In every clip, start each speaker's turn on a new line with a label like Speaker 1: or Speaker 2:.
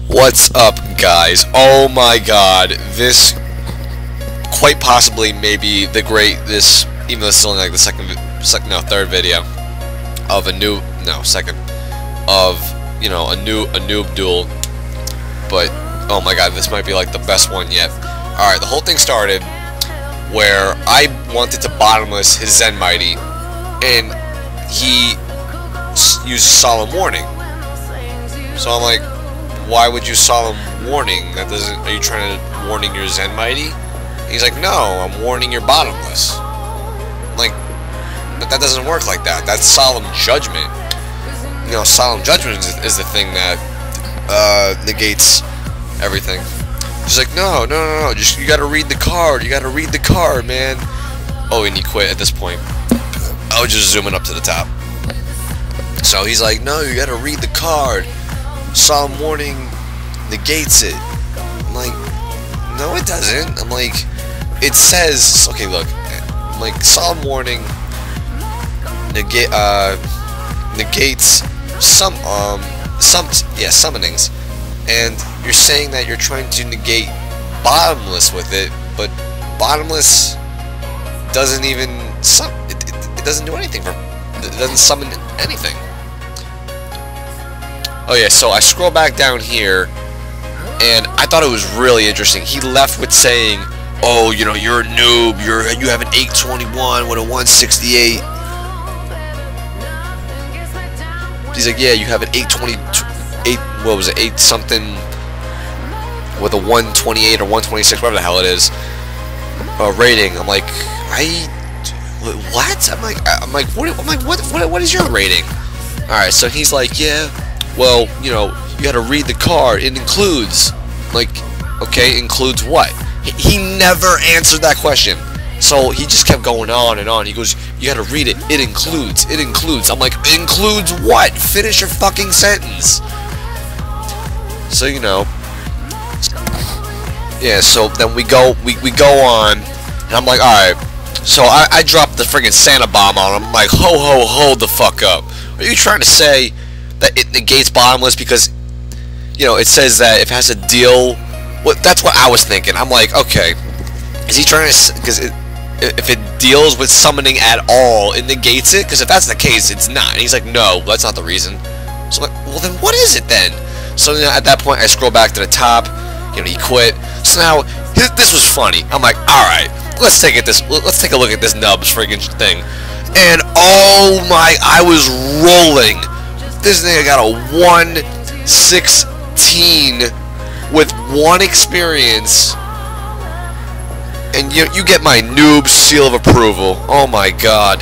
Speaker 1: What's up, guys? Oh my god, this quite possibly may be the greatest, even though it's only like the third video of a new, a noob duel. But oh my god, this might be like the best one yet. Alright, the whole thing started where I wanted to bottomless his Zen Mighty, and he used Solemn Warning. So I'm like, why would you Solemn Warning? That doesn't. Are you trying to warning your Zen Mighty? And he's like, no, I'm warning your Bottomless. I'm like, but that doesn't work like that. That's Solemn Judgment. You know, Solemn Judgment is the thing that negates everything. He's like, no, just you gotta read the card. You gotta read the card, man. Oh, and he quit at this point. I was just zooming up to the top. So he's like, no, you gotta read the card. Solemn Warning negates it. I'm like, no, it doesn't. I'm like, it says, okay, look. I'm like, Solemn Warning negates summonings, and you're saying that you're trying to negate Bottomless with it, but Bottomless doesn't even it doesn't do anything for it doesn't summon anything. Oh yeah, so I scroll back down here, and I thought it was really interesting. He left with saying, "Oh, you know, you're a noob. You have an 821 with a 168." He's like, "Yeah, you have an 828. What was it? 8 something with a 128 or 126, whatever the hell it is, rating." I'm like, what? I'm like, what is your rating? All right, so he's like, yeah. Well, you know, you gotta read the card. It includes, like, okay, includes what? He never answered that question. So he just kept going on and on. He goes, you gotta read it. It includes. It includes. I'm like, includes what? Finish your fucking sentence. So, you know. Yeah, so then we go on, and I'm like, alright. So I dropped the friggin' Santa bomb on him. I'm like, hold the fuck up. Are you trying to say that it negates Bottomless because, you know, it says that if it has a deal? That's what I was thinking. I'm like, okay, is he trying to, because if it deals with summoning at all, it negates it? Because if that's the case, it's not. And he's like, no, that's not the reason. So I'm like, well then what is it then? So, you know, at that point I scroll back to the top. You know, he quit. So now this was funny. I'm like, all right, let's take a look at this Nub's friggin' thing. And oh my, I was rolling. This nigga got a 116 with 1 experience, and you get my noob seal of approval. Oh my god.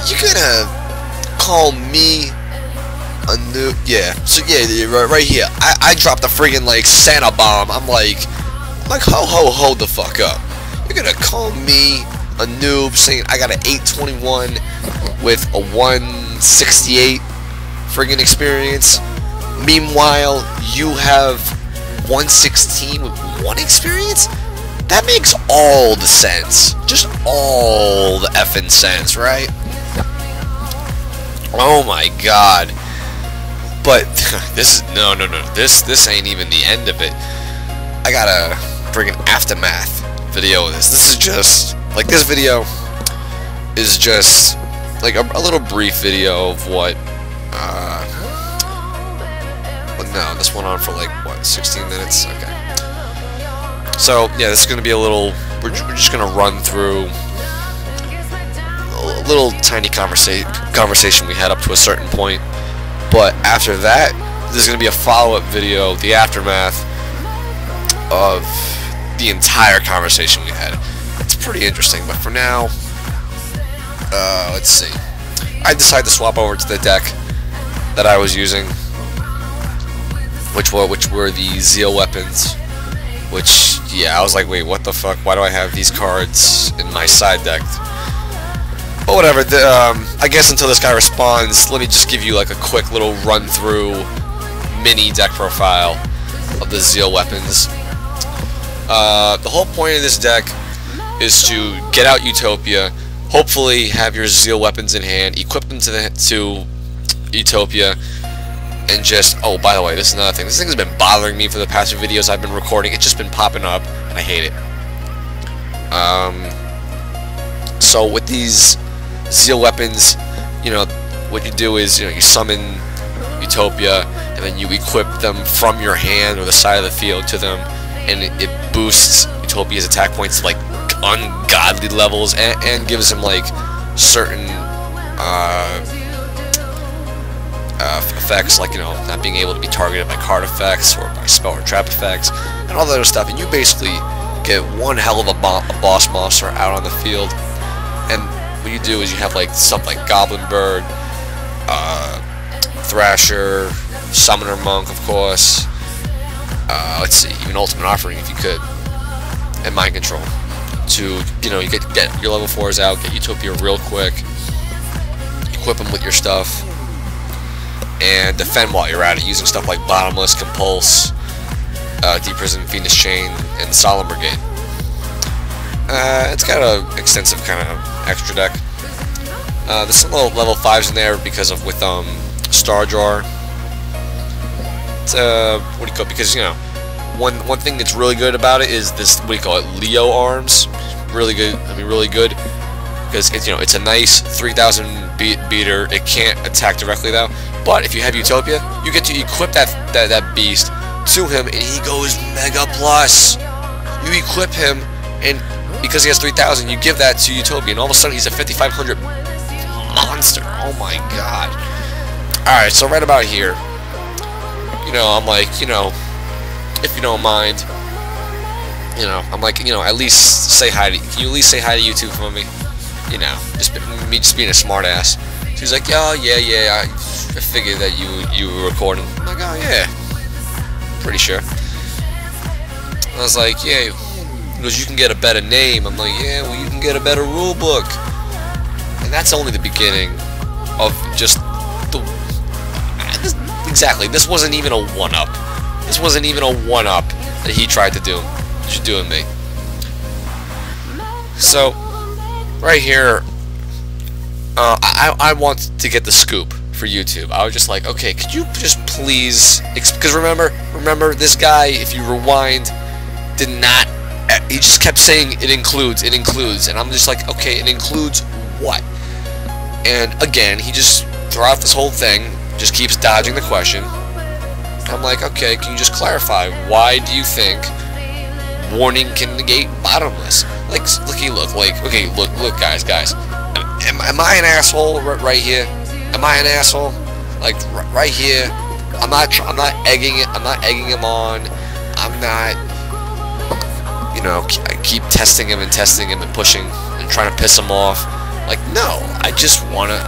Speaker 1: You gonna call me a noob? Yeah. So yeah, right here. I dropped a friggin' like Santa bomb. I'm like hold the fuck up. You're gonna call me a noob saying I got an 821 with a 168 friggin' experience. Meanwhile, you have 116 with 1 experience? That makes all the sense. Just all the effing sense, right? Oh my god. But this is no. This ain't even the end of it. I got a friggin' aftermath video of this. This is just like, this video is just like a little brief video of what no, this went on for like what, 16 minutes? Okay. So yeah, this is gonna be a little, we're just gonna run through a little tiny conversation we had up to a certain point, but after that there's gonna be a follow-up video, the aftermath of the entire conversation we had. It's pretty interesting, but for now, let's see. I decided to swap over to the deck that I was using, which were the Zeal weapons. Which, yeah, I was like, wait, what the fuck? Why do I have these cards in my side deck? But whatever. I guess until this guy responds, let me just give you like a quick little run through mini deck profile of the Zeal weapons. The whole point of this deck is to get out Utopia, hopefully have your Zeal weapons in hand, equip them to Utopia, and just, oh, by the way, this is another thing. This thing has been bothering me for the past few videos I've been recording. It's just been popping up, and I hate it. So with these Zeal weapons, you know, what you do is, you know, you summon Utopia, and then you equip them from your hand or the side of the field to them, and it boosts Utopia's attack points to like ungodly levels, and gives him like certain effects, like, you know, not being able to be targeted by card effects or by spell or trap effects and all that other stuff. And you basically get one hell of a boss monster out on the field. And what you do is you have like stuff like Goblin Bird, Thrasher, Summoner Monk, of course, let's see, even Ultimate Offering if you could, and Mind Control to, you know, you get your level 4s out, get Utopia real quick, equip them with your stuff, and defend while you're at it using stuff like Bottomless, Compulse, Deep Prison, Fiendish Chain, and Solemn Brigade. It's got an extensive kind of extra deck. There's some level 5s in there because of with Star Jar. It's what do you call it? Because, you know, one thing that's really good about it is this, what do you call it, Leo arms. Really good. I mean, really good because it's, you know, it's a nice 3000 beater. It can't attack directly though, but if you have Utopia, you get to equip that beast to him, and he goes Mega Plus. You equip him, and because he has 3000, you give that to Utopia, and all of a sudden he's a 5500 monster. Oh my god. Alright, so right about here, you know, I'm like, you know, if you don't mind, you know, I'm like, you know, at least say hi to, can you at least say hi to YouTube for me? You know, just being a smart ass. So he's like, oh, yeah, I figured that you were recording. I'm like, oh yeah, pretty sure. I was like, yeah, he goes, you can get a better name. I'm like, yeah, well, you can get a better rule book. And that's only the beginning of just the... Exactly, this wasn't even a one-up. This wasn't even a one-up that he tried to do. You're doing me. So, right here, I want to get the scoop for YouTube. I was just like, okay, could you just please... Because remember, this guy, if you rewind, did not... He just kept saying, it includes, and I'm just like, okay, it includes what? And again, he just, throughout this whole thing, just keeps dodging the question. I'm like, okay, can you just clarify, why do you think warning can negate Bottomless? Like, look, okay, look, guys, am I an asshole right here? Am I an asshole? Like, right here, I'm not egging him on, I'm not, you know, I keep testing him and pushing and trying to piss him off. Like, no, I just wanna,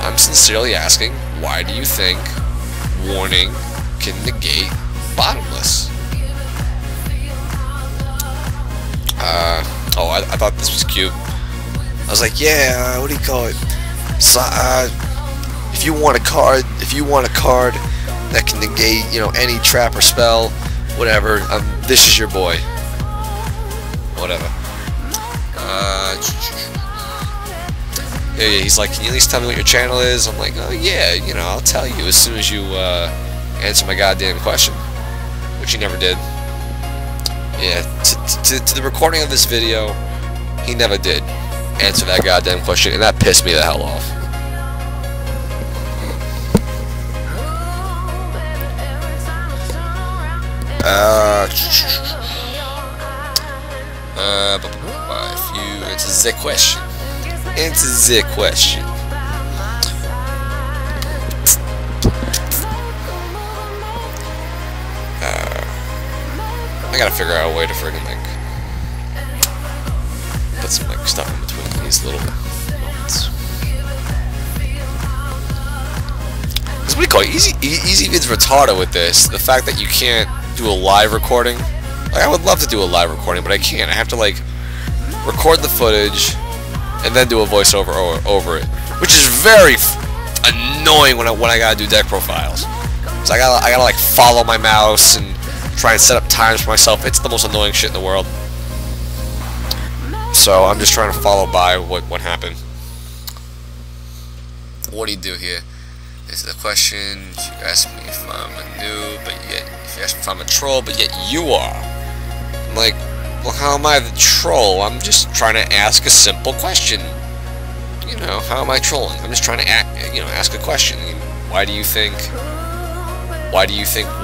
Speaker 1: I'm sincerely asking, why do you think warning can negate Bottomless? Oh, I thought this was cute. I was like, yeah, what do you call it? So, if you want a card that can negate, you know, any trap or spell, whatever, this is your boy. Whatever. Yeah, he's like, can you at least tell me what your channel is? I'm like, oh yeah, you know, I'll tell you as soon as you answer my goddamn question, which he never did. Yeah, to the recording of this video, he never did answer that goddamn question, and that pissed me the hell off. If you answer the question. Answer the question. I gotta figure out a way to friggin' like put some like stuff in between these little moments. Cause what do you call it? Easy Vid's retarded with this. The fact that you can't do a live recording. Like, I would love to do a live recording, but I can't. I have to like record the footage and then do a voiceover over it, which is very annoying when I gotta do deck profiles. So I gotta like follow my mouse and try and set up times for myself. It's the most annoying shit in the world. So I'm just trying to follow by what happened. What do you do here? This is the question. You asked me if I'm a noob, but yet if you asked me if I'm a troll, but yet you are. I'm like, well, how am I the troll? I'm just trying to ask a simple question. You know, how am I trolling? I'm just trying to ask a question. Why do you think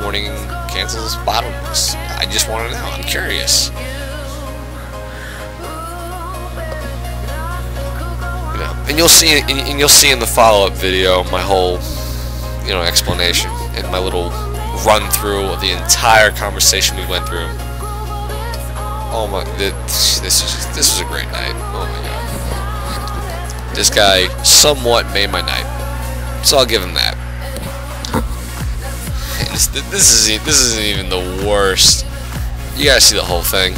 Speaker 1: warning cancels Bottomless? I just want to know. I'm curious. And you'll see in the follow-up video my whole, explanation and my little run-through of the entire conversation we went through. Oh my, this was a great night. Oh my god, this guy somewhat made my night, so I'll give him that. And this isn't even the worst. You guys see the whole thing.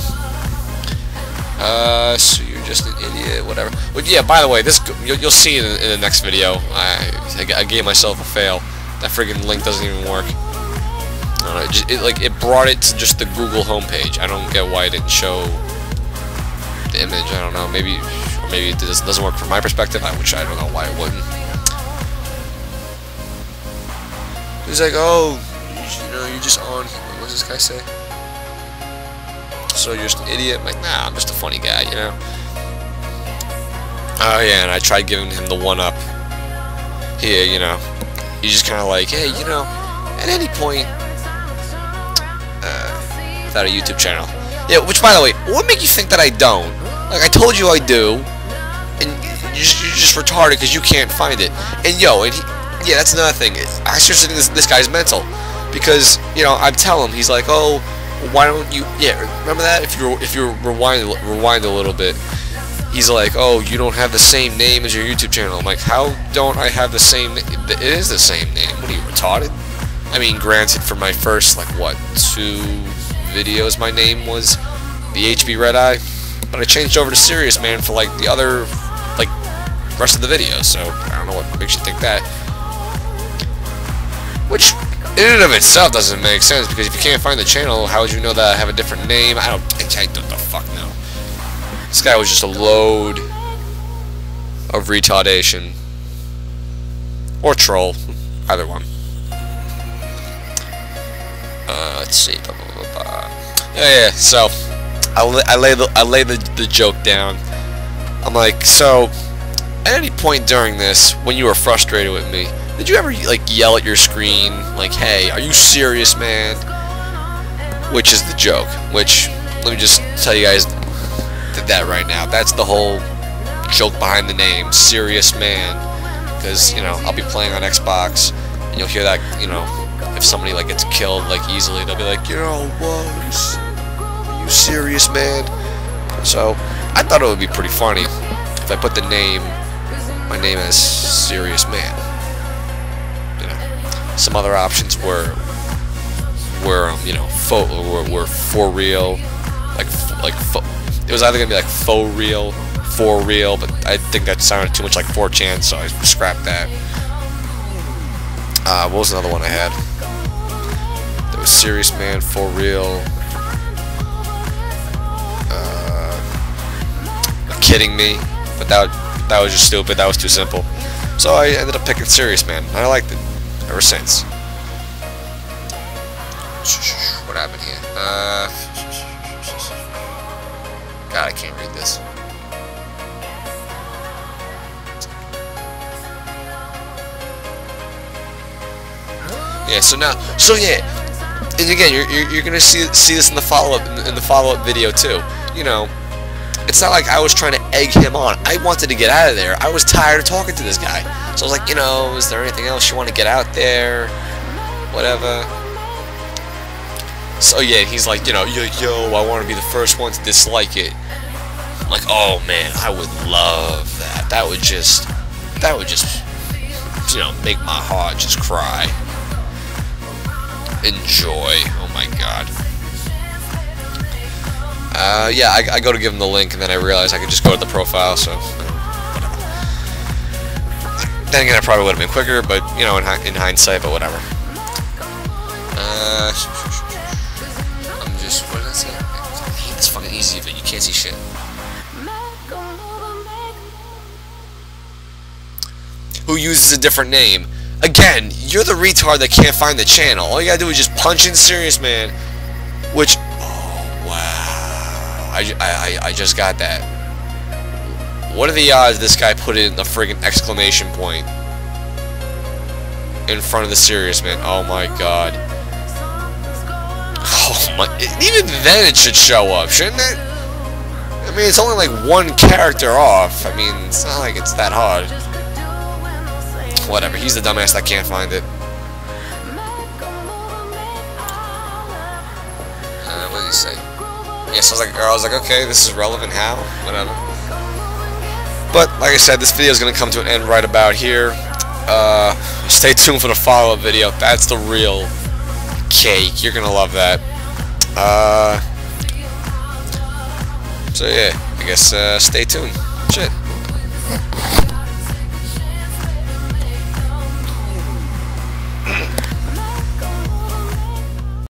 Speaker 1: So you're just an idiot, whatever. But yeah, by the way, you'll see in the next video. I gave myself a fail. That friggin' link doesn't even work. I don't know, it brought it to just the Google homepage. I don't get why it didn't show the image. I don't know. Maybe it doesn't work from my perspective. I don't know why it wouldn't. He's like, oh, you're just on. What does this guy say? So you're just an idiot? I'm like, nah, I'm just a funny guy, Oh yeah, and I tried giving him the one-up here, He's just kind of like, hey, at any point, without a YouTube channel. Yeah, which, by the way, what make you think that I don't? Like, I told you I do, and you're just retarded because you can't find it. And yeah, that's another thing. I seriously think this guy's mental, because I tell him, he's like, oh, why don't you? Yeah, remember that? If you rewind a little bit, he's like, oh, you don't have the same name as your YouTube channel. I'm like, how don't I have the same? It is the same name. What are you, retarded? I mean, granted, for my first 2 videos, my name was the HB Red Eye, but I changed over to SeriouSxMan for the other rest of the videos. So I don't know what makes you think that. Which, in and of itself, doesn't make sense, because if you can't find the channel, how would you know that I have a different name? I don't the fuck know. This guy was just a load of retardation. Or troll. Either one. Let's see. Yeah, so I lay the joke down. I'm like, so at any point during this, when you were frustrated with me, did you ever yell at your screen like, hey, are you serious, man? Which is the joke. Which, let me just tell you guys that right now. That's the whole joke behind the name, SeriouSxMan. Because, I'll be playing on Xbox, and you'll hear that, if somebody gets killed easily, they'll be like, what? Are you serious, man? So I thought it would be pretty funny if I put my name as SeriouSxMan. Some other options were for real, it was either gonna be faux real, for real, but I think that sounded too much like 4chan, so I scrapped that. What was another one I had? There was SeriouSxMan, for real. Kidding me, but that was just stupid. That was too simple. So I ended up picking SeriouSxMan. I liked it ever since. What happened here? God, I can't read this. Yeah. So yeah, and again, you're gonna see this in the follow-up video too. It's not like I was trying to egg him on. I wanted to get out of there. I was tired of talking to this guy. So I was like, is there anything else you want to get out there? Whatever. So yeah, he's like, yo, I want to be the first one to dislike it. I'm like, oh man, I would love that. That would just, make my heart just cry. Enjoy. Oh my god. Yeah, I go to give him the link, and then I realize I could just go to the profile, so whatever. Then again, I probably would have been quicker, but, in hindsight, but whatever. I'm just, what did I say? I hate this fucking easy, but you can't see shit. Who uses a different name? Again, you're the retard that can't find the channel. All you gotta do is just punch in SeriouSxMan, which, oh wow, I just got that. What are the odds this guy put in the friggin' exclamation point in front of the SeriouSxMan? Oh my god. Oh my, even then it should show up, shouldn't it? I mean, it's only like one character off. I mean, it's not like it's that hard. Whatever, he's the dumbass that can't find it. What did he say? Yeah, so I was like, okay, this is relevant, how? Whatever. But, like I said, this video is going to come to an end right about here. Stay tuned for the follow-up video. That's the real cake. You're going to love that. So, yeah, I guess stay tuned. Shit.